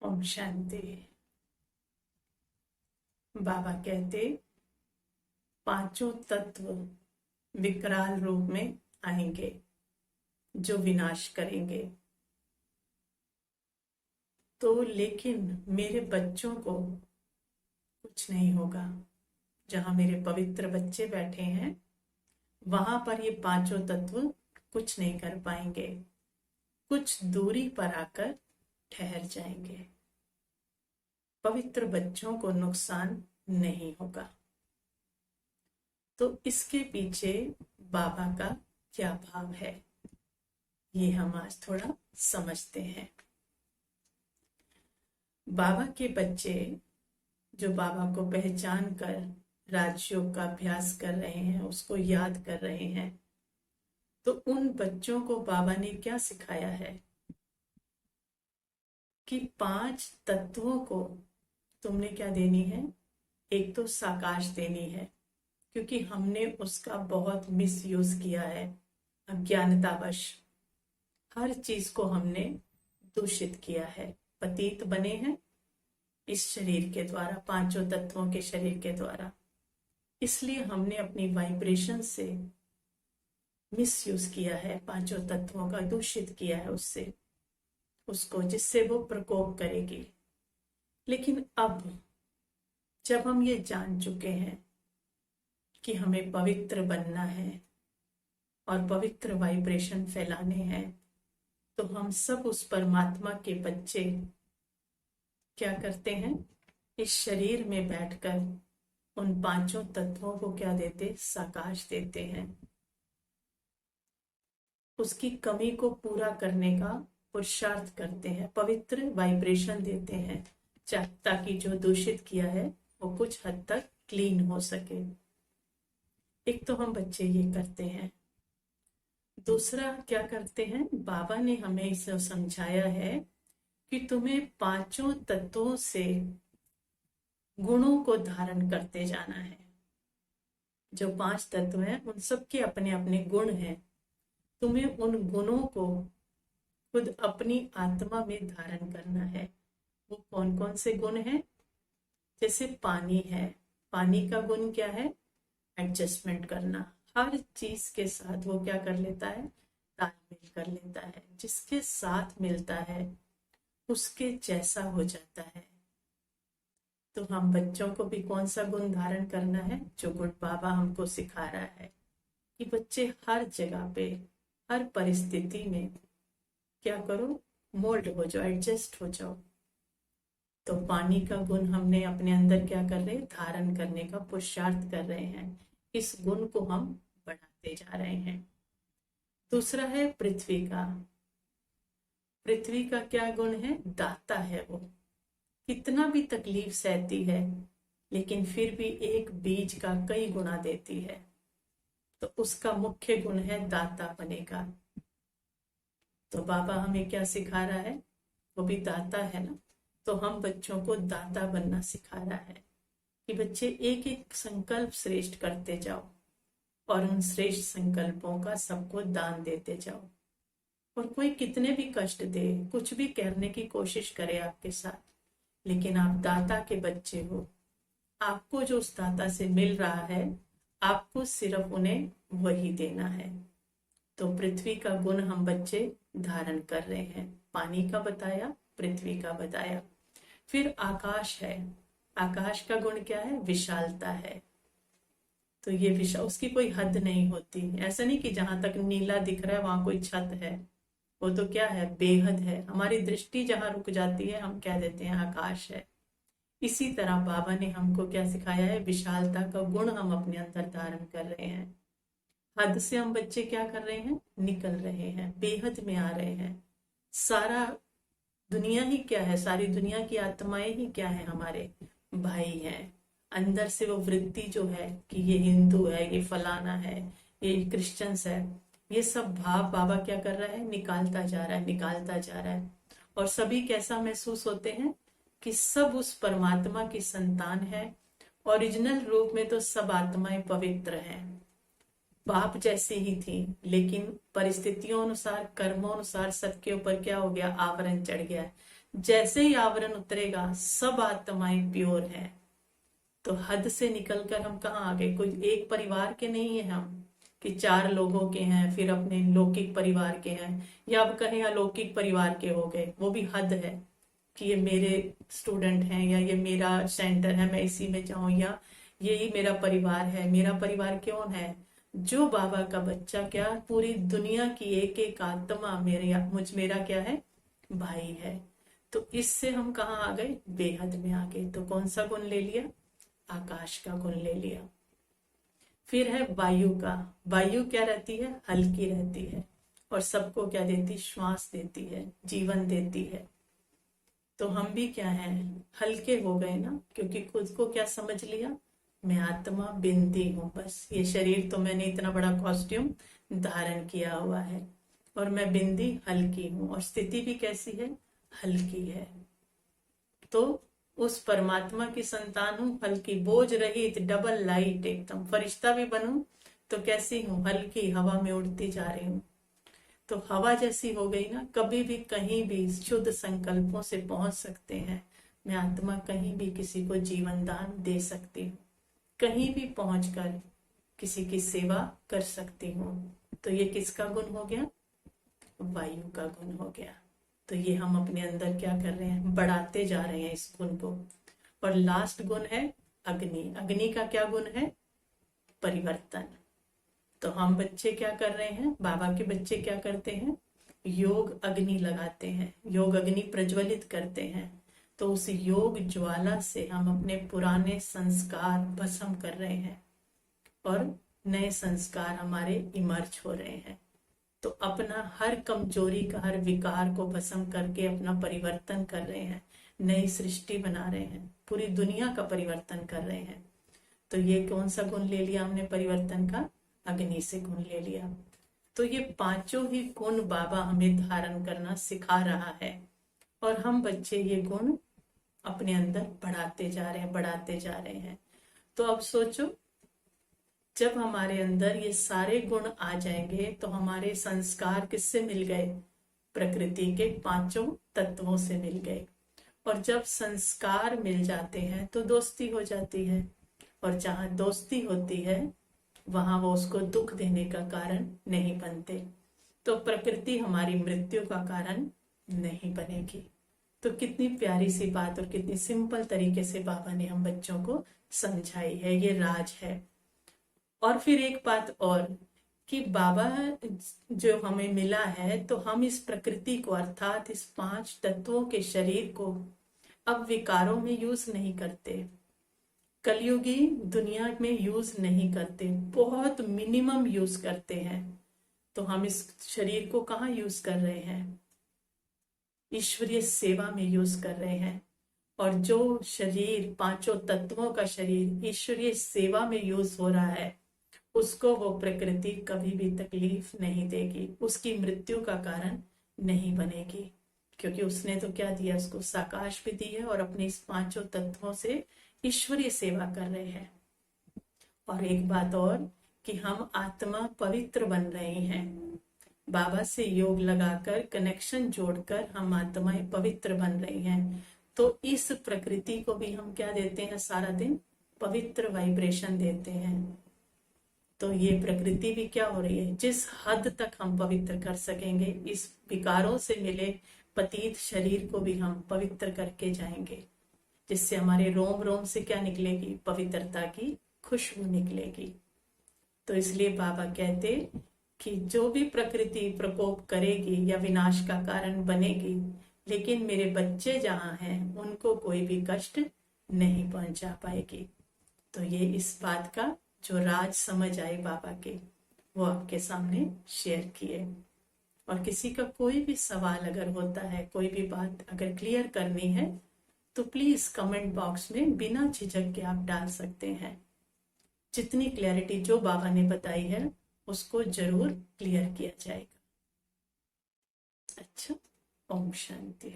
ओम शांति। बाबा कहते पांचों तत्व विकराल रूप में आएंगे जो विनाश करेंगे। तो लेकिन मेरे बच्चों को कुछ नहीं होगा। जहां मेरे पवित्र बच्चे बैठे हैं वहां पर ये पांचों तत्व कुछ नहीं कर पाएंगे, कुछ दूरी पर आकर ठहर जाएंगे। पवित्र बच्चों को नुकसान नहीं होगा। तो इसके पीछे बाबा का क्या भाव है, ये हम आज थोड़ा समझते हैं। बाबा के बच्चे जो बाबा को पहचान कर राजयोग का अभ्यास कर रहे हैं, उसको याद कर रहे हैं, तो उन बच्चों को बाबा ने क्या सिखाया है कि पांच तत्वों को तुमने क्या देनी है। एक तो साकाश देनी है, क्योंकि हमने उसका बहुत मिसयूज किया है। अज्ञानतावश हर चीज को हमने दूषित किया है, पतित बने हैं इस शरीर के द्वारा, पांचों तत्वों के शरीर के द्वारा। इसलिए हमने अपनी वाइब्रेशन से मिसयूज किया है, पांचों तत्वों का दूषित किया है उससे, उसको, जिससे वो प्रकोप करेगी। लेकिन अब जब हम ये जान चुके हैं कि हमें पवित्र बनना है और पवित्र वाइब्रेशन फैलाने हैं, तो हम सब उस परमात्मा के बच्चे क्या करते हैं, इस शरीर में बैठकर उन पांचों तत्वों को क्या देते, साकाश देते हैं। उसकी कमी को पूरा करने का पुरुषार्थ करते हैं, पवित्र वाइब्रेशन देते हैं, ताकि जो दूषित किया है वो कुछ हद तक क्लीन हो सके। एक तो हम बच्चे ये करते हैं। दूसरा क्या करते हैं, बाबा ने हमें इसे समझाया है कि तुम्हें पांचों तत्वों से गुणों को धारण करते जाना है। जो पांच तत्व हैं उन सब के अपने अपने गुण हैं। तुम्हें उन गुणों को खुद अपनी आत्मा में धारण करना है। वो कौन कौन से गुण हैं? जैसे पानी है, पानी का गुण क्या है, एडजस्टमेंट करना। हर चीज के साथ वो क्या कर लेता है, तालमेल कर लेता है। जिसके साथ मिलता है उसके जैसा हो जाता है। तो हम बच्चों को भी कौन सा गुण धारण करना है, जो गुण बाबा हमको सिखा रहा है कि बच्चे हर जगह पे, हर परिस्थिति में क्या करो, मोल्ड हो जाओ, एडजस्ट हो जाओ। तो पानी का गुण हमने अपने अंदर क्या कर रहे हैं, धारण करने का पुरुषार्थ कर रहे हैं। इस गुण को हम बढ़ाते जा रहे हैं। दूसरा है पृथ्वी का। पृथ्वी का क्या गुण है, दाता है। वो कितना भी तकलीफ सहती है लेकिन फिर भी एक बीज का कई गुना देती है। तो उसका मुख्य गुण है दाता बनेगा। तो बाबा हमें क्या सिखा रहा है, वो भी दाता है ना। तो हम बच्चों को दाता बनना सिखा रहा है कि बच्चे एक एक संकल्प श्रेष्ठ करते जाओ और उन श्रेष्ठ संकल्पों का सबको दान देते जाओ। और कोई कितने भी कष्ट दे, कुछ भी करने की कोशिश करे आपके साथ, लेकिन आप दाता के बच्चे हो। आपको जो उस दाता से मिल रहा है, आपको सिर्फ उन्हें वही देना है। तो पृथ्वी का गुण हम बच्चे धारण कर रहे हैं। पानी का बताया, पृथ्वी का बताया। फिर आकाश है। आकाश का गुण क्या है, विशालता है। तो ये विशाल, उसकी कोई हद नहीं होती। ऐसा नहीं कि जहां तक नीला दिख रहा है वहां कोई छत है। वो तो क्या है, बेहद है। हमारी दृष्टि जहां रुक जाती है हम कह देते हैं आकाश है। इसी तरह बाबा ने हमको क्या सिखाया है, विशालता का गुण हम अपने अंदर धारण कर रहे हैं। हद से हम बच्चे क्या कर रहे हैं, निकल रहे हैं, बेहद में आ रहे हैं। सारा दुनिया ही क्या है, सारी दुनिया की आत्माएं ही क्या है, हमारे भाई हैं। अंदर से वो वृत्ति जो है कि ये हिंदू है, ये फलाना है, ये क्रिश्चियंस है, ये सब भाव बाबा क्या कर रहा है, निकालता जा रहा है, निकालता जा रहा है। और सभी कैसा महसूस होते हैं कि सब उस परमात्मा की संतान है। ओरिजिनल रूप में तो सब आत्माएं पवित्र हैं, बाप जैसी ही थी, लेकिन परिस्थितियों अनुसार, कर्मों अनुसार सबके ऊपर क्या हो गया, आवरण चढ़ गया। जैसे ही आवरण उतरेगा सब आत्माएं प्योर है। तो हद से निकलकर हम कहाँ आ गए? कोई एक परिवार के नहीं है हम कि 4 लोगों के हैं, फिर अपने लौकिक परिवार के हैं, या अब कहें अलौकिक परिवार के हो गए। वो भी हद है कि ये मेरे स्टूडेंट हैं, या ये मेरा सेंटर है, मैं इसी में जाऊं, या यही मेरा परिवार है। मेरा परिवार कौन है? जो बाबा का बच्चा, क्या पूरी दुनिया की एक एक आत्मा मेरा क्या है? भाई है। तो इससे हम कहाँ आ गए? बेहद में आ गए। तो कौन सा गुण ले लिया? आकाश का गुण ले लिया। फिर है वायु का। वायु क्या रहती है? हल्की रहती है, और सबको क्या देती? श्वास देती है, जीवन देती है। तो हम भी क्या हैं? हल्के हो गए ना, क्योंकि खुद को क्या समझ लिया? मैं आत्मा बिंदी हूं, बस ये शरीर तो मैंने इतना बड़ा कॉस्ट्यूम धारण किया हुआ है, और मैं बिंदी हल्की हूं, और स्थिति भी कैसी है? हल्की है। तो उस परमात्मा की संतान हूं, हल्की, बोझ रहित, डबल लाइट, एकदम फरिश्ता भी बनूं तो कैसी हूं? हल्की, हवा में उड़ती जा रही हूं। तो हवा जैसी हो गई ना, कभी भी कहीं भी शुद्ध संकल्पों से पहुंच सकते हैं। मैं आत्मा कहीं भी किसी को जीवन दान दे सकती हूँ, कहीं भी पहुंचकर किसी की सेवा कर सकती हूँ। तो ये किसका गुण हो गया? वायु का गुण हो गया। तो ये हम अपने अंदर क्या कर रहे हैं? बढ़ाते जा रहे हैं इस गुण को। और लास्ट गुण है अग्नि। अग्नि का क्या गुण है? परिवर्तन। तो हम बच्चे क्या कर रहे हैं? बाबा के बच्चे क्या करते हैं? योग अग्नि लगाते हैं, योग अग्नि प्रज्वलित करते हैं। तो उस योग ज्वाला से हम अपने पुराने संस्कार भस्म कर रहे हैं, और नए संस्कार हमारे इमर्ज हो रहे हैं। तो अपना हर कमजोरी का, हर विकार को भस्म करके अपना परिवर्तन कर रहे हैं, नई सृष्टि बना रहे हैं, पूरी दुनिया का परिवर्तन कर रहे हैं। तो ये कौन सा गुण ले लिया हमने परिवर्तन का? अग्नि से गुण ले लिया। तो ये पांचों ही गुण बाबा हमें धारण करना सिखा रहा है, और हम बच्चे ये गुण अपने अंदर बढ़ाते जा रहे हैं, बढ़ाते जा रहे हैं। तो अब सोचो, जब हमारे अंदर ये सारे गुण आ जाएंगे तो हमारे संस्कार किससे मिल गए? प्रकृति के पांचों तत्वों से मिल गए। और जब संस्कार मिल जाते हैं तो दोस्ती हो जाती है, और जहां दोस्ती होती है वहां वो उसको दुख देने का कारण नहीं बनते। तो प्रकृति हमारी मृत्यु का कारण नहीं बनेगी। तो कितनी प्यारी सी बात, और कितनी सिंपल तरीके से बाबा ने हम बच्चों को समझाई है। ये राज है। और फिर एक बात और, कि बाबा जो हमें मिला है, तो हम इस प्रकृति को, अर्थात इस 5 तत्वों के शरीर को अब विकारों में यूज नहीं करते। कलयुगी दुनिया में यूज नहीं करते, बहुत मिनिमम यूज करते हैं। तो हम इस शरीर को कहाँ यूज कर रहे हैं? ईश्वरीय सेवा में यूज कर रहे हैं। और जो शरीर, पांचों तत्वों का शरीर ईश्वरीय सेवा में यूज हो रहा है, उसको वो प्रकृति कभी भी तकलीफ नहीं देगी, उसकी मृत्यु का कारण नहीं बनेगी। क्योंकि उसने तो क्या दिया? उसको साकाश भी दी है, और अपने इस पांचों तत्वों से ईश्वरीय सेवा कर रहे हैं। और एक बात और, कि हम आत्मा पवित्र बन रहे हैं। बाबा से योग लगाकर, कनेक्शन जोड़कर हम आत्माएं पवित्र बन रही हैं। तो इस प्रकृति को भी हम क्या देते हैं? सारा दिन पवित्र वाइब्रेशन देते हैं। तो ये प्रकृति भी क्या हो रही है? जिस हद तक हम पवित्र कर सकेंगे, इस विकारों से मिले पतित शरीर को भी हम पवित्र करके जाएंगे, जिससे हमारे रोम रोम से क्या निकलेगी? पवित्रता की खुशबू निकलेगी। तो इसलिए बाबा कहते कि जो भी प्रकृति प्रकोप करेगी या विनाश का कारण बनेगी, लेकिन मेरे बच्चे जहां हैं उनको कोई भी कष्ट नहीं पहुंचा पाएगी। तो ये इस बात का जो राज समझ आए बाबा के, वो आपके सामने शेयर किए। और किसी का कोई भी सवाल अगर होता है, कोई भी बात अगर क्लियर करनी है, तो प्लीज कमेंट बॉक्स में बिना झिझक के आप डाल सकते हैं। जितनी क्लैरिटी जो बाबा ने बताई है उसको जरूर क्लियर किया जाएगा। अच्छा, ओम शांति।